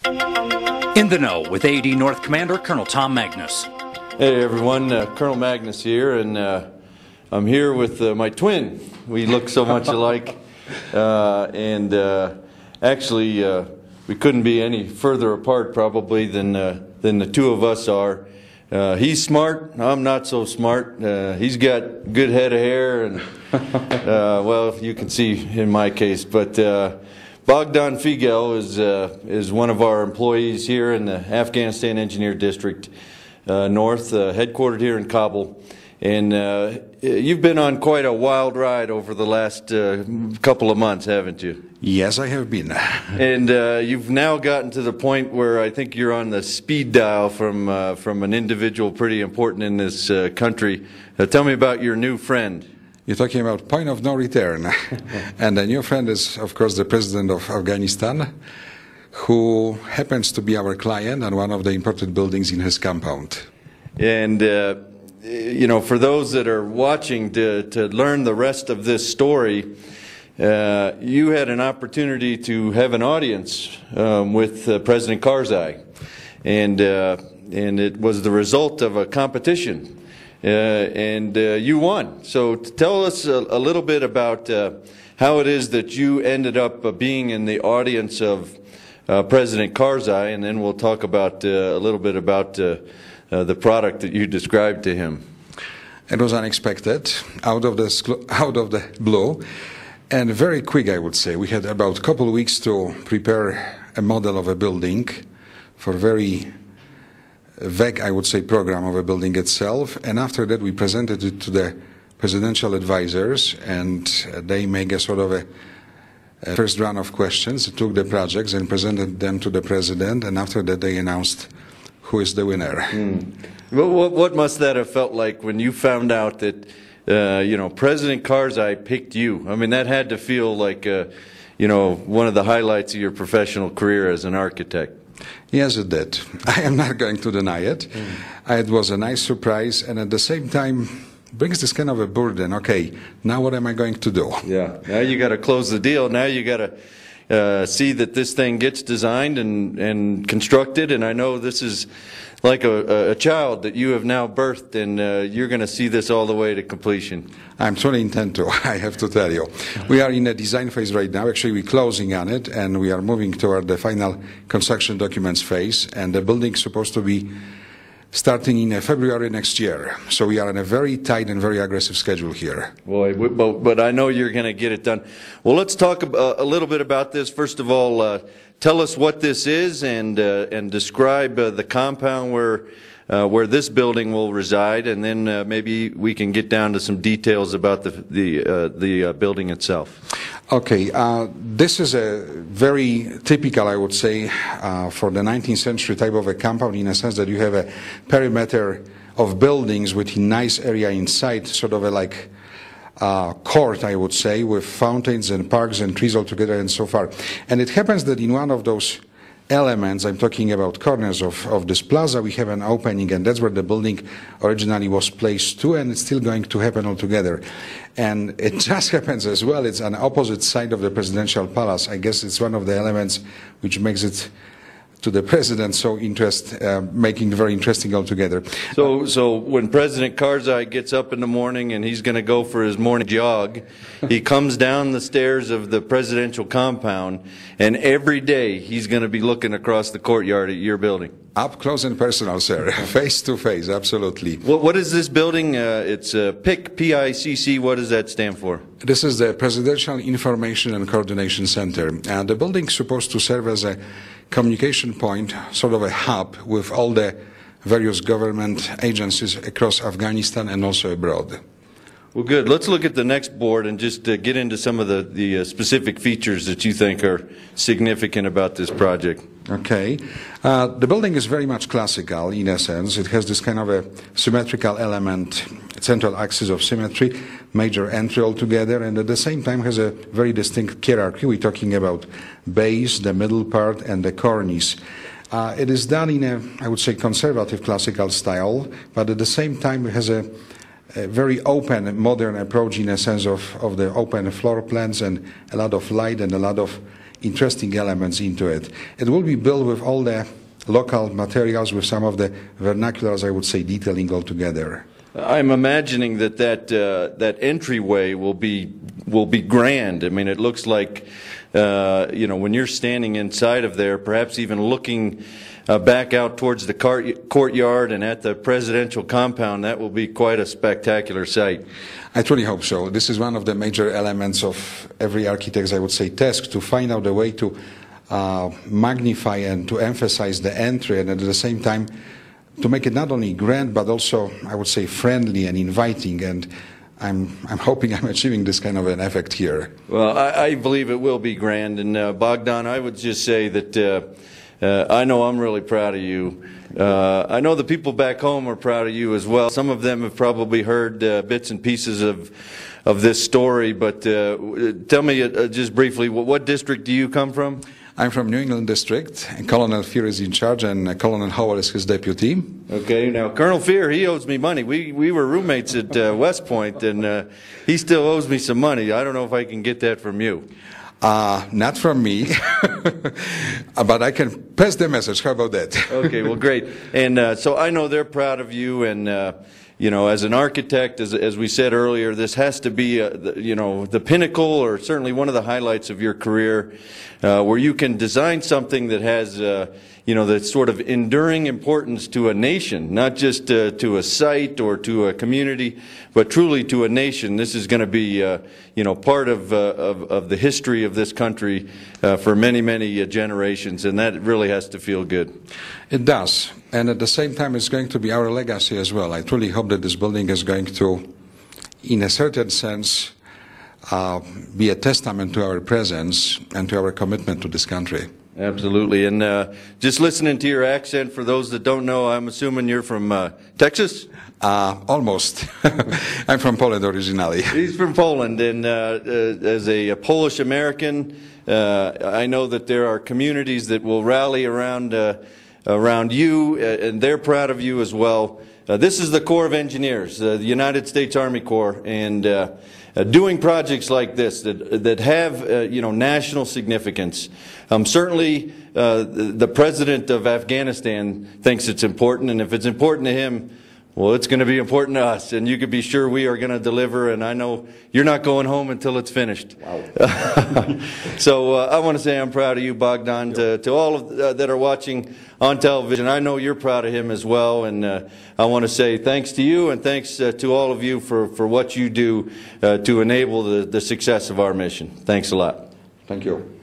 In the Know with AD North Commander Colonel Tom Magnus. Hey everyone, Colonel Magnus here, and I'm here with my twin. We look so much alike, and actually we couldn't be any further apart probably than the two of us are. He's smart, I'm not so smart. He's got good head of hair, and well, you can see in my case, but Bogdan is one of our employees here in the Afghanistan Engineer District North, headquartered here in Kabul. And you've been on quite a wild ride over the last couple of months, haven't you? Yes, I have been. And you've now gotten to the point where I think you're on the speed dial from an individual pretty important in this country. Tell me about your new friend. You're talking about point of no return. And the new friend is, of course, the president of Afghanistan, who happens to be our client and one of the important buildings in his compound. And you know, for those that are watching to learn the rest of this story, you had an opportunity to have an audience with President Karzai, and it was the result of a competition, and you won. So tell us a little bit about how it is that you ended up being in the audience of President Karzai, and then we'll talk about a little bit about the product that you described to him. It was unexpected, out of the blue, and very quick, I would say. We had about a couple of weeks to prepare a model of a building for very vague, I would say, program of a building itself. And after that, we presented it to the presidential advisors, and they make a sort of a first round of questions, took the projects and presented them to the president, and after that, they announced who is the winner. What must that have felt like when you found out that you know, President Karzai picked you? I mean, that had to feel like you know, one of the highlights of your professional career as an architect. Yes, it did. I am not going to deny it. It was a nice surprise, and at the same time brings this kind of a burden. Okay, now what am I going to do? Yeah, now you got to close the deal. Now you got to see that this thing gets designed and constructed, and I know this is like a child that you have now birthed, and you're going to see this all the way to completion. I'm truly intent to, I have to tell you. We are in a design phase right now. Actually, we're closing on it, and we are moving toward the final construction documents phase, and the building's supposed to be starting in February next year. So we are on a very tight and very aggressive schedule here. Boy, but I know you're going to get it done. Well, let's talk a little bit about this. First of all, tell us what this is, and describe the compound where this building will reside, and then maybe we can get down to some details about the building itself. Okay, this is a very typical, I would say, for the 19th century type of a compound, in a sense that you have a perimeter of buildings with a nice area inside, sort of a like court, I would say, with fountains and parks and trees all together and so far. And it happens that in one of those elements, I'm talking about corners of this plaza, we have an opening, and that's where the building originally was placed to, and it's still going to happen altogether. And it just happens as well, it's on the opposite side of the presidential palace. I guess it's one of the elements which makes it to the president so making it very interesting altogether. So when President Karzai gets up in the morning and he's going to go for his morning jog, he comes down the stairs of the presidential compound, and every day he's going to be looking across the courtyard at your building. Up close and personal, sir. Face to face, absolutely. What is this building? It's PICC, P-I-C-C. What does that stand for? This is the Presidential Information and Coordination Center. And the building is supposed to serve as a communication point, sort of a hub with all the various government agencies across Afghanistan and also abroad. Well, good. Let's look at the next board and just get into some of the specific features that you think are significant about this project. Okay. The building is very much classical in a sense. It has this kind of a symmetrical element, central axis of symmetry, major entry altogether, and at the same time has a very distinct hierarchy. We're talking about base, the middle part, and the cornice. It is done in a, I would say, conservative classical style, but at the same time it has a very open, modern approach in a sense of the open floor plans and a lot of light and a lot of interesting elements into it. It will be built with all the local materials, with some of the vernaculars, I would say, detailing all together. I'm imagining that entryway will be grand. I mean, it looks like when you're standing inside of there, perhaps even looking back out towards the courtyard and at the presidential compound, that will be quite a spectacular sight. I truly hope so. This is one of the major elements of every architect's, I would say, task, to find out a way to magnify and to emphasize the entry, and at the same time to make it not only grand but also, I would say, friendly and inviting. And I'm hoping I'm achieving this kind of an effect here. Well, I believe it will be grand. And Bogdan, I would just say that I know I'm really proud of you. I know the people back home are proud of you as well. Some of them have probably heard bits and pieces of this story, but tell me just briefly, what district do you come from? I'm from New England District, and Colonel Fear is in charge, and Colonel Howell is his deputy. Okay, now Colonel Fear, he owes me money. We were roommates at West Point, and he still owes me some money. I don't know if I can get that from you. Not from me, but I can pass the message. How about that? Okay, well, great. And so I know they're proud of you, and as an architect, as we said earlier, this has to be the pinnacle, or certainly one of the highlights of your career, where you can design something that has that sort of enduring importance to a nation, not just to a site or to a community, but truly to a nation. This is going to be part of the history of this country for many, many generations, and that really has to feel good. It does, and at the same time it's going to be our legacy as well. I truly hope that this building is going to, in a certain sense, be a testament to our presence and to our commitment to this country. Absolutely. And just listening to your accent, for those that don't know, I'm assuming you're from Texas? Almost. I'm from Poland originally. He's from Poland, and as a Polish American, I know that there are communities that will rally around you, and they're proud of you as well. This is the Corps of Engineers, the United States Army Corps, and doing projects like this that have national significance. Certainly, the president of Afghanistan thinks it's important, and if it's important to him, well, it's going to be important to us, and you can be sure we are going to deliver, and I know you're not going home until it's finished. Wow. So I want to say I'm proud of you, Bogdan. To all of that are watching on television, I know you're proud of him as well, and I want to say thanks to you, and thanks to all of you for what you do to enable the success of our mission. Thanks a lot. Thank you.